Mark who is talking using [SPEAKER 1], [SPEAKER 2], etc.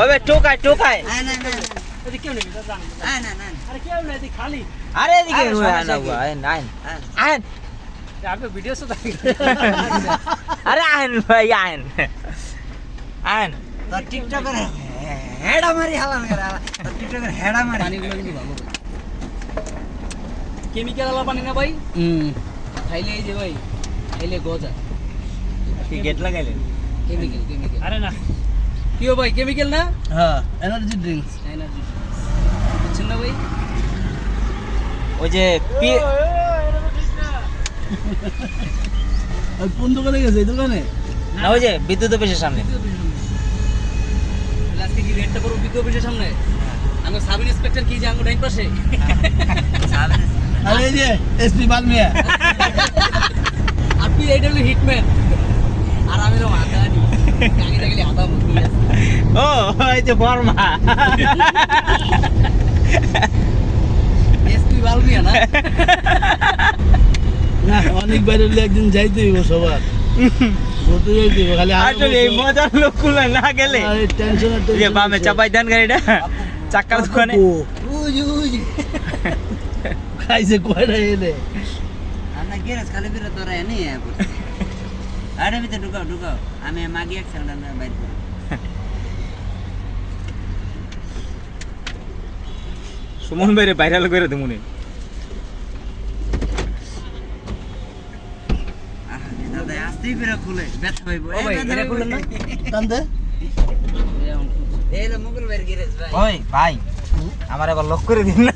[SPEAKER 1] ওবে টোকায় টোকায় আরে এদিকে আইন
[SPEAKER 2] ভিডিও
[SPEAKER 1] আরে আইন ভাই আইন আইন
[SPEAKER 3] টিকটকের হেডা মারি হালান করে টিকটকের হেডা মারি
[SPEAKER 2] পানিগুলো কিন্তু ভালো কেমিক্যাল वाला পানি না ভাই খাইলে এই যে ভাই খাইলে গজা
[SPEAKER 1] কি গেট লাগাইলেন
[SPEAKER 2] কেমিক্যাল আরে না কিও ভাই কেমিক্যাল না
[SPEAKER 3] হ্যাঁ এনার্জি ড্রিঙ্কস
[SPEAKER 2] এনার্জি বুঝছেন না ভাই
[SPEAKER 1] ওই যে
[SPEAKER 3] কোন দোকানে গেছে এই দোকানে
[SPEAKER 1] না ওই যে বিদ্যুৎ অফিসের সামনে
[SPEAKER 2] আজকে কি রেটটা করব বিদ্যুৎ অফিসের সামনে আমি সাব ইন্সপেক্টর কি যে আঙ্গু ডাইন পাশে
[SPEAKER 3] আরে এই যে এসপি বালমিয়া
[SPEAKER 2] আপনি এইটা হলো হিটম্যান আর আমি হলো আদানি গাড়ি লাগলে আদা মুখি আছে
[SPEAKER 1] ও এই যে ফর্মা
[SPEAKER 2] এসপি বালমিয়া না
[SPEAKER 3] না অনেক বাইরে একদিন যাইতে হইব সবার বলতে যাইতে হইব খালি
[SPEAKER 1] আসলে এই মজার লোকগুলো না গেলে
[SPEAKER 3] টেনশন আর
[SPEAKER 1] যে বামে চাপাই দেন গাড়িটা চাক্কার দোকানে
[SPEAKER 3] উজ খাইছে কয়টা এলে
[SPEAKER 4] আমরা গেরাজ খালি বেরো তোরা এনে আরে ভিতরে ঢুকাও ঢুকাও আমি মাগি এক সাউন্ড না বাইর করব
[SPEAKER 1] সুমন ভাইরে ভাইরাল করে দেমুনি
[SPEAKER 4] দাদা আস্তেই বেরো খুলে ব্যথা হইব
[SPEAKER 2] ও ভাই এটা খুললেন না
[SPEAKER 3] টানতে
[SPEAKER 4] এই হলো মুকুল ভাইয়ের গেরাজ ভাই
[SPEAKER 1] ওই ভাই আমার আবার লক করে দিন না